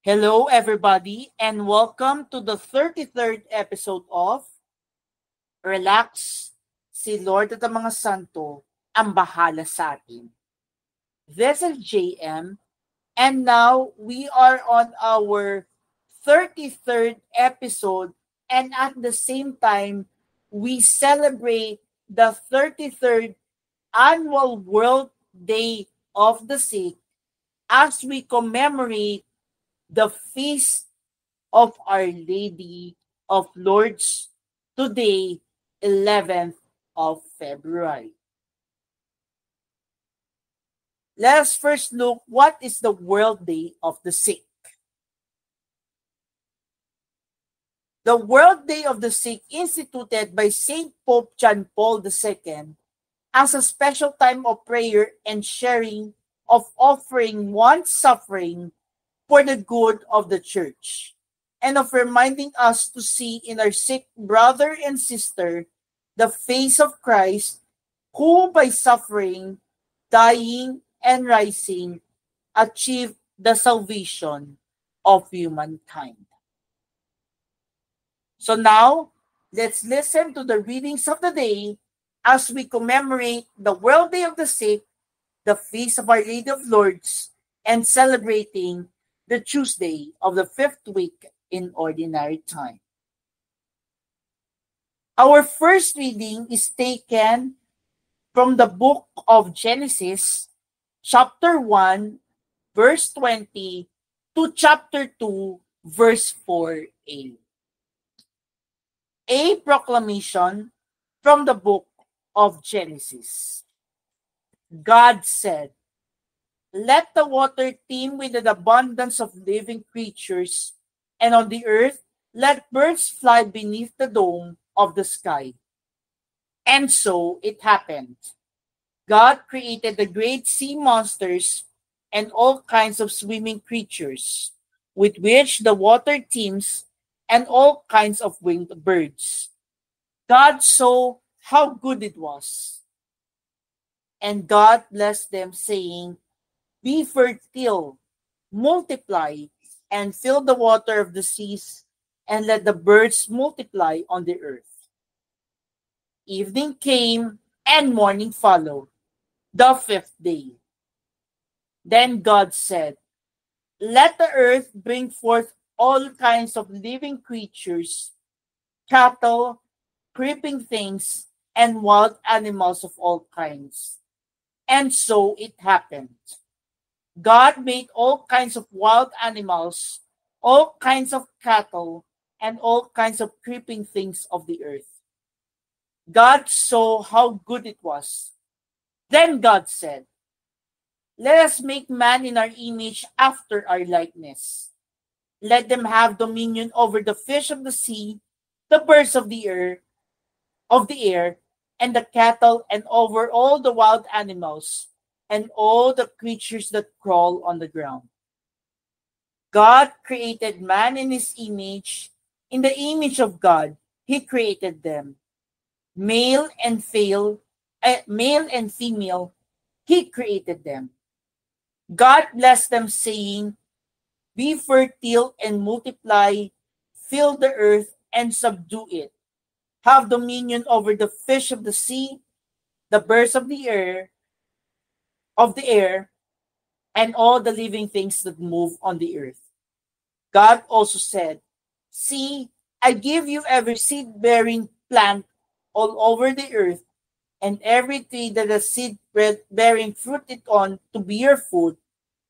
Hello, everybody, and welcome to the 33rd episode of Relax, si Lord at ang mga santo ang bahala sa atin. This is JM, and now we are on our 33rd episode, and at the same time, we celebrate the 33rd annual World Day of the Sick as we commemorate the feast of Our Lady of Lourdes today, 11th of February. Let us first look what is the World Day of the Sick. The World Day of the Sick, instituted by Saint Pope John Paul II as a special time of prayer and sharing of offering one's suffering for the good of the church, and of reminding us to see in our sick brother and sister the face of Christ, who by suffering, dying, and rising, achieved the salvation of humankind. So now, let's listen to the readings of the day as we commemorate the World Day of the Sick, the Feast of Our Lady of Lourdes, and celebrating the Tuesday of the fifth week in Ordinary Time. Our first reading is taken from the book of Genesis, chapter 1, verse 20, to chapter 2, verse 4a. A proclamation from the book of Genesis. God said, "Let the water teem with an abundance of living creatures, and on the earth let birds fly beneath the dome of the sky." And so it happened. God created the great sea monsters and all kinds of swimming creatures, with which the water teems, and all kinds of winged birds. God saw how good it was. And God blessed them, saying, "Be fertile, multiply, and fill the water of the seas, and let the birds multiply on the earth." Evening came, and morning followed, the fifth day. Then God said, "Let the earth bring forth all kinds of living creatures, cattle, creeping things, and wild animals of all kinds." And so it happened. God made all kinds of wild animals, all kinds of cattle, and all kinds of creeping things of the earth. God saw how good it was. Then God said, "Let us make man in our image after our likeness. Let them have dominion over the fish of the sea, the birds of the air, and the cattle, and over all the wild animals, and all the creatures that crawl on the ground." God created man in his image. In the image of God, he created them. Male and female, he created them. God blessed them, saying, "Be fertile and multiply, fill the earth and subdue it. Have dominion over the fish of the sea, the birds of the air, and all the living things that move on the earth." God also said, "See, I give you every seed-bearing plant all over the earth, and every tree that has seed-bearing fruit it on to be your food,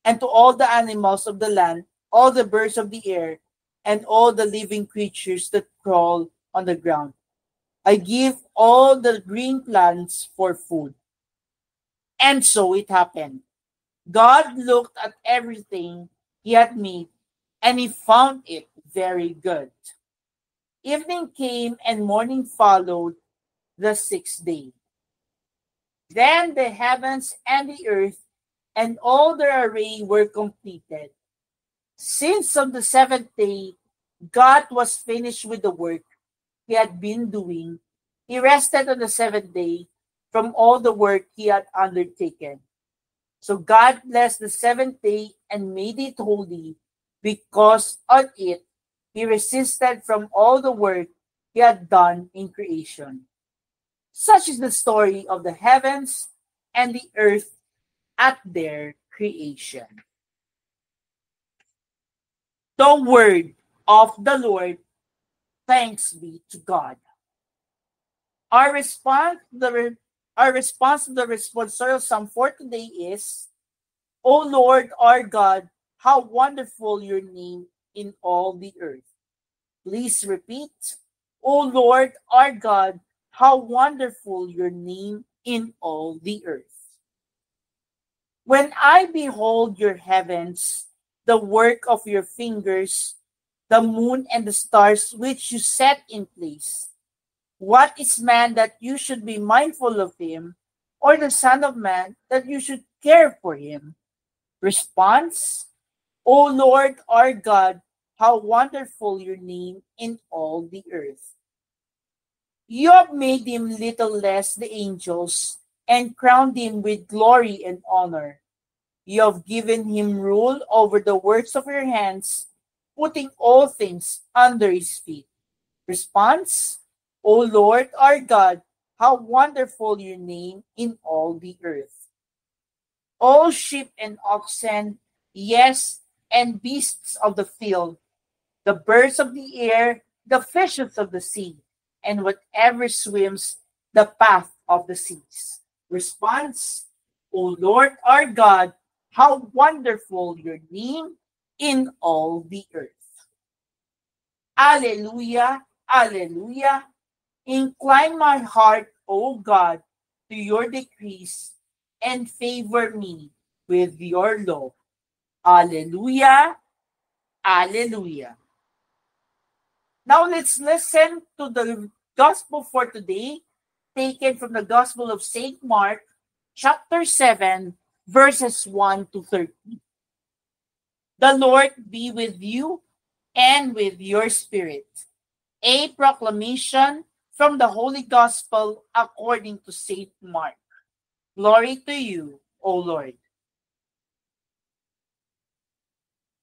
and to all the animals of the land, all the birds of the air, and all the living creatures that crawl on the ground. I give all the green plants for food." And so it happened. God looked at everything he had made, and he found it very good. Evening came, and morning followed, the sixth day. Then the heavens and the earth and all their array were completed. Since on the seventh day God was finished with the work he had been doing, he rested on the seventh day from all the work he had undertaken. So God blessed the seventh day and made it holy, because on it he resisted from all the work he had done in creation. Such is the story of the heavens and the earth at their creation. The word of the Lord. Thanks be to God. Our response to the responsorial Psalm for today is, O Lord our God, how wonderful your name in all the earth. Please repeat, O Lord our God, how wonderful your name in all the earth. When I behold your heavens, the work of your fingers, the moon and the stars which you set in place, what is man that you should be mindful of him, or the Son of Man that you should care for him? Response, O Lord our God, how wonderful your name in all the earth. You have made him little less the angels, and crowned him with glory and honor. You have given him rule over the works of your hands, putting all things under his feet. Response, O Lord our God, how wonderful your name in all the earth. All sheep and oxen, yes, and beasts of the field, the birds of the air, the fishes of the sea, and whatever swims the path of the seas. Response, O Lord our God, how wonderful your name in all the earth. Alleluia, alleluia. Incline my heart, O God, to your decrees, and favor me with your law. Alleluia, alleluia. Now let's listen to the gospel for today, taken from the Gospel of St. Mark, chapter 7, verses 1 to 13. The Lord be with you and with your spirit. A proclamation from the Holy Gospel according to St. Mark. Glory to you, O Lord.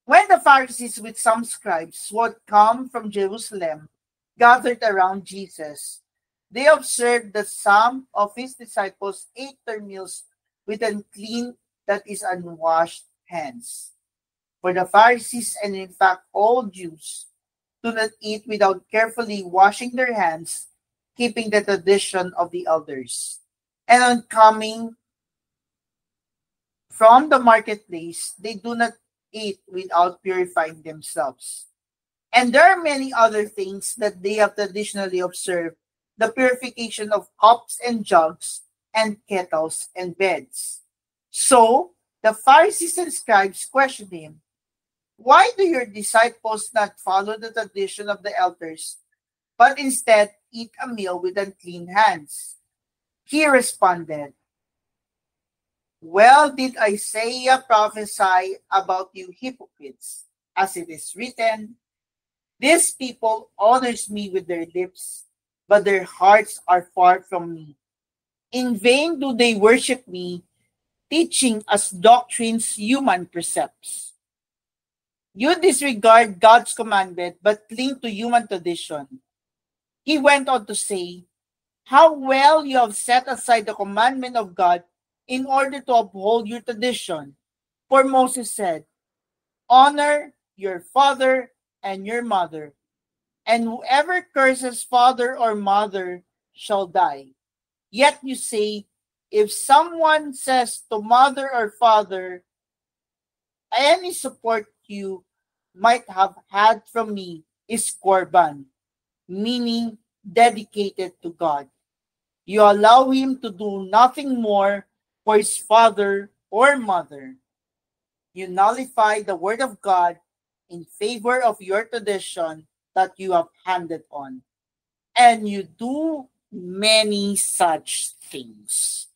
When the Pharisees with some scribes who had come from Jerusalem gathered around Jesus, they observed that some of his disciples ate their meals with unclean, that is, unwashed hands. For the Pharisees, and in fact all Jews, do not eat without carefully washing their hands, keeping the tradition of the elders. And on coming from the marketplace, they do not eat without purifying themselves. And there are many other things that they have traditionally observed, the purification of cups and jugs, and kettles and beds. So the Pharisees and scribes questioned him, why do your disciples not follow the tradition of the elders, but instead eat a meal with unclean hands? He responded, well did Isaiah prophesy about you hypocrites, as it is written, this people honors me with their lips, but their hearts are far from me. In vain do they worship me, teaching as doctrines human precepts. You disregard God's commandment, but cling to human tradition. He went on to say, how well you have set aside the commandment of God in order to uphold your tradition. For Moses said, honor your father and your mother, and whoever curses father or mother shall die. Yet you say, if someone says to mother or father, any support you might have had from me is korban, meaning dedicated to God. You allow him to do nothing more for his father or mother. You nullify the word of God in favor of your tradition that you have handed on. And you do many such things.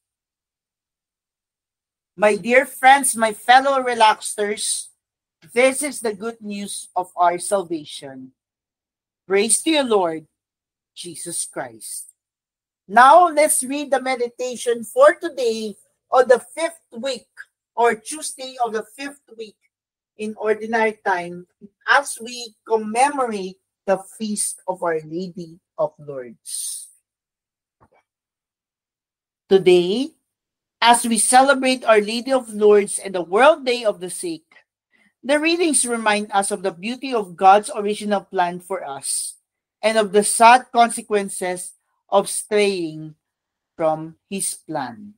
My dear friends, my fellow relaxers, this is the good news of our salvation. Praise to you, Lord Jesus Christ. Now, let's read the meditation for today on the 5th week, or Tuesday of the 5th week in ordinary time as we commemorate the feast of Our Lady of Lourdes. Today, as we celebrate Our Lady of Lourdes and the World Day of the Sick, the readings remind us of the beauty of God's original plan for us and of the sad consequences of straying from His plan.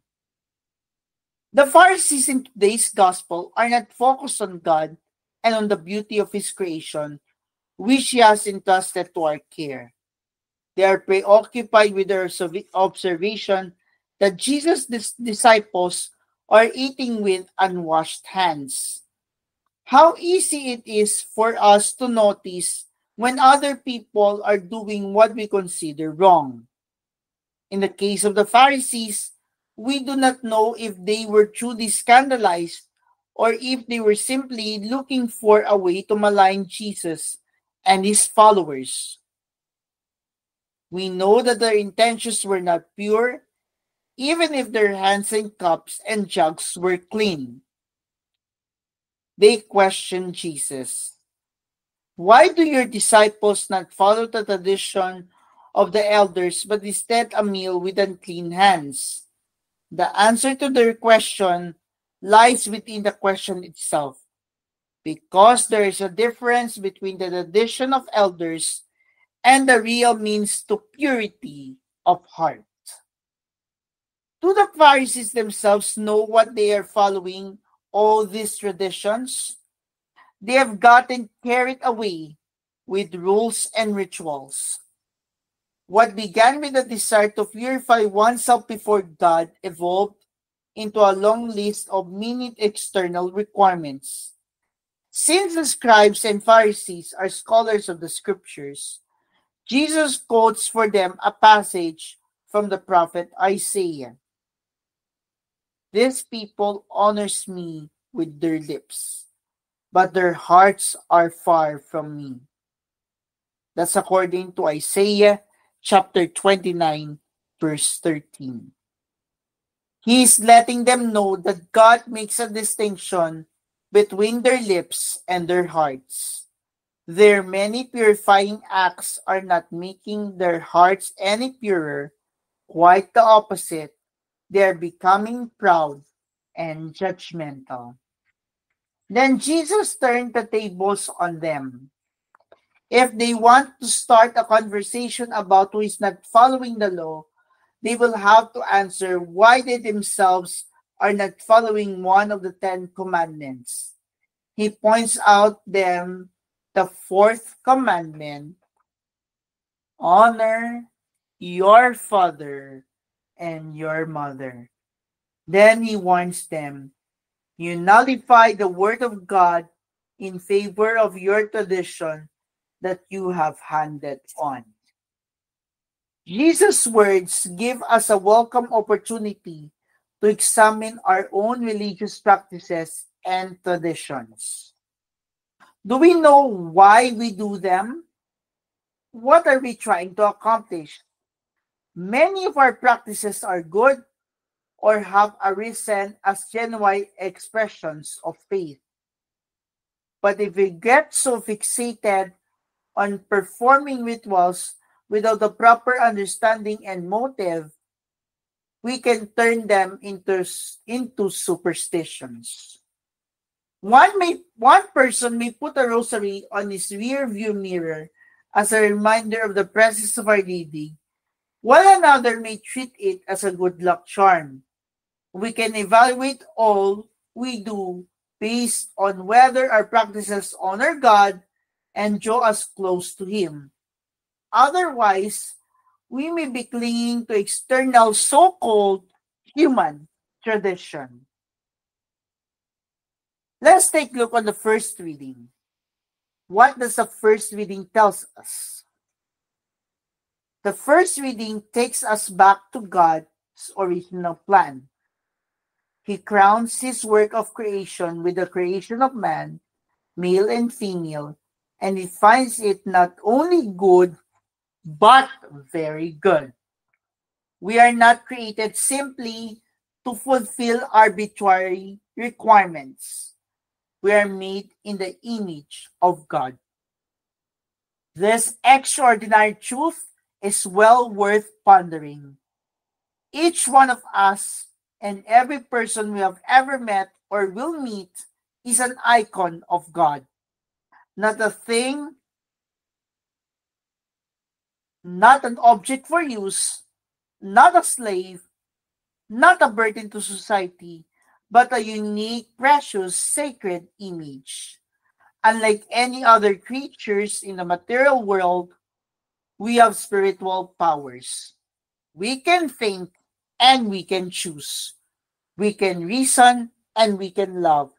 The Pharisees in today's gospel are not focused on God and on the beauty of His creation, which He has entrusted to our care. They are preoccupied with their observation that Jesus' disciples are eating with unwashed hands. How easy it is for us to notice when other people are doing what we consider wrong. In the case of the Pharisees, we do not know if they were truly scandalized or if they were simply looking for a way to malign Jesus and His followers. We know that their intentions were not pure, even if their hands and cups and jugs were clean. They questioned Jesus. Why do your disciples not follow the tradition of the elders, but instead a meal with unclean hands? The answer to their question lies within the question itself, because there is a difference between the tradition of elders and the real means to purity of heart. Do the Pharisees themselves know what they are following, all these traditions? They have gotten carried away with rules and rituals. What began with a desire to purify oneself before God evolved into a long list of minute external requirements. Since the scribes and Pharisees are scholars of the scriptures, Jesus quotes for them a passage from the prophet Isaiah. This people honors me with their lips, but their hearts are far from me. That's according to Isaiah chapter 29, verse 13. He is letting them know that God makes a distinction between their lips and their hearts. Their many purifying acts are not making their hearts any purer. Quite the opposite. They are becoming proud and judgmental. Then Jesus turned the tables on them. If they want to start a conversation about who is not following the law, they will have to answer why they themselves are not following one of the 10 commandments. He points out them the fourth commandment: honor your father and your mother. Then he warns them, you nullify the word of God in favor of your tradition that you have handed on. Jesus' words give us a welcome opportunity to examine our own religious practices and traditions. Do we know why we do them? What are we trying to accomplish? Many of our practices are good or have arisen as genuine expressions of faith. But if we get so fixated on performing rituals without the proper understanding and motive, we can turn them into superstitions. One person may put a rosary on his rear view mirror as a reminder of the presence of Our Lady, while another may treat it as a good luck charm. We can evaluate all we do based on whether our practices honor God and draw us close to Him. Otherwise, we may be clinging to external so-called human tradition. Let's take a look on the first reading. What does the first reading tell us? The first reading takes us back to God's original plan. He crowns His work of creation with the creation of man, male and female, and He finds it not only good, but very good. We are not created simply to fulfill arbitrary requirements. we are made in the image of God. This extraordinary truth is well worth pondering. Each one of us and every person we have ever met or will meet is an icon of God. Not a thing, not an object for use, not a slave, not a burden to society, but a unique, precious, sacred image. Unlike any other creatures in the material world, we have spiritual powers. We can think and we can choose. We can reason and we can love.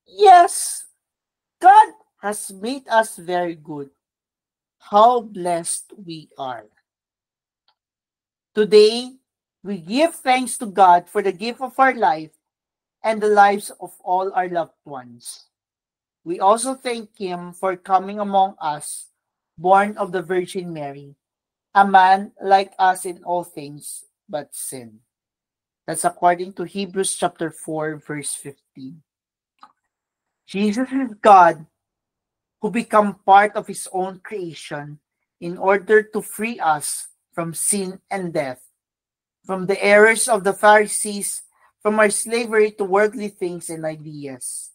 Yes, God has made us very good. How blessed we are. Today, we give thanks to God for the gift of our life and the lives of all our loved ones. We also thank Him for coming among us, born of the Virgin Mary, a man like us in all things but sin. That's according to Hebrews chapter 4, verse 15. Jesus is God who became part of His own creation in order to free us from sin and death, from the errors of the Pharisees, from our slavery to worldly things and ideas.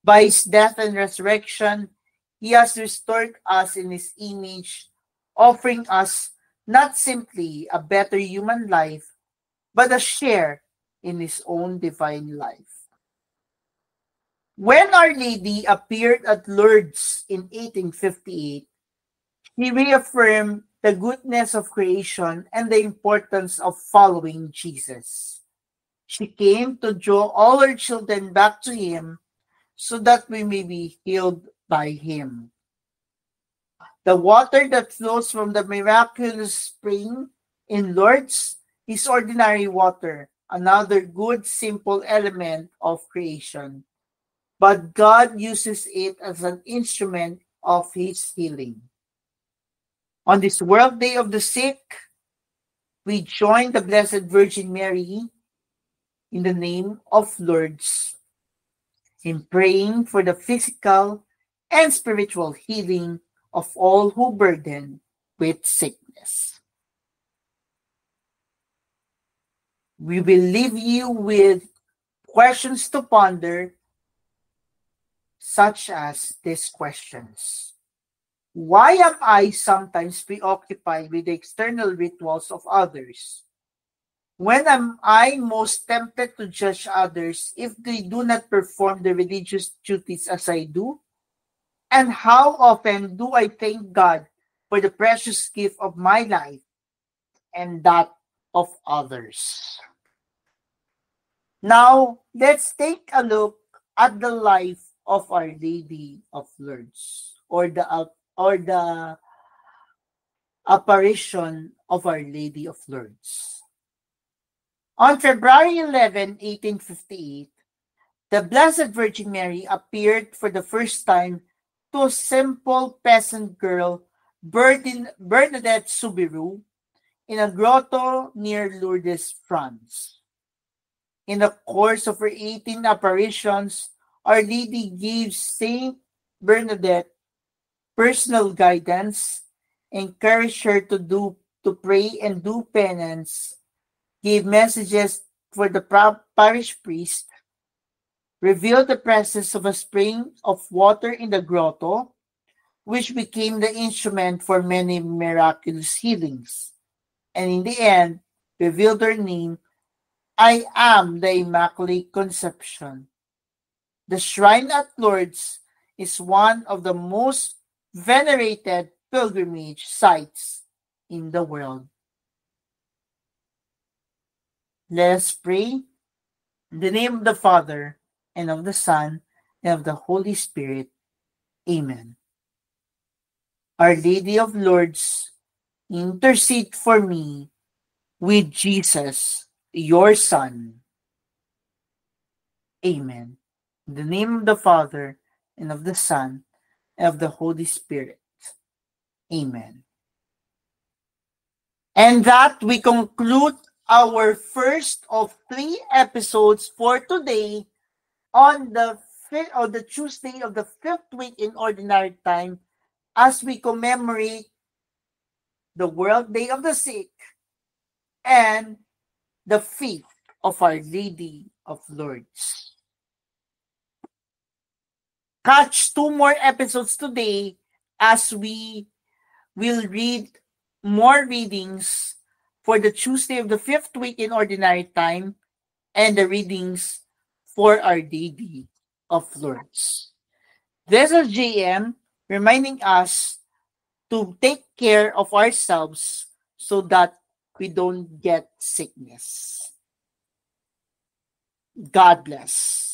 By His death and resurrection, He has restored us in His image, offering us not simply a better human life, but a share in His own divine life. When Our Lady appeared at Lourdes in 1858, He reaffirmed the goodness of creation and the importance of following Jesus. She came to draw all her children back to Him so that we may be healed by Him. The water that flows from the miraculous spring in Lourdes is ordinary water, another good, simple element of creation. But God uses it as an instrument of His healing. On this World Day of the Sick, we join the Blessed Virgin Mary in the name of Lourdes in praying for the physical and spiritual healing of all who burden with sickness. We will leave you with questions to ponder, such as these questions. Why am I sometimes preoccupied with the external rituals of others? When am I most tempted to judge others if they do not perform the religious duties as I do? And how often do I thank God for the precious gift of my life and that of others? Now, let's take a look at the life of Our Lady of Lourdes, or the apparition of Our Lady of Lourdes. On February 11, 1858, the Blessed Virgin Mary appeared for the first time to a simple peasant girl, Bernadette Soubirous, in a grotto near Lourdes, France. In the course of her 18 apparitions, Our Lady gave Saint Bernadette personal guidance, encouraged her to pray and do penance, gave messages for the parish priest, revealed the presence of a spring of water in the grotto, which became the instrument for many miraculous healings, and in the end, revealed her name, I am the Immaculate Conception. The shrine at Lourdes is one of the most venerated pilgrimage sites in the world. Let us pray. In the name of the Father, and of the Son, and of the Holy Spirit. Amen. Our Lady of Lourdes, intercede for me with Jesus, your Son. Amen. In the name of the Father, and of the Son, and of the Holy Spirit. Amen. And that we conclude our first of 3 episodes for today on the the Tuesday of the fifth week in ordinary time, as we commemorate the World Day of the Sick and the feast of Our Lady of Lourdes. Catch 2 more episodes today as we will read more readings for the Tuesday of the fifth week in ordinary time and the readings for Our Lady of Lourdes. This is JM reminding us to take care of ourselves so that we don't get sickness. God bless.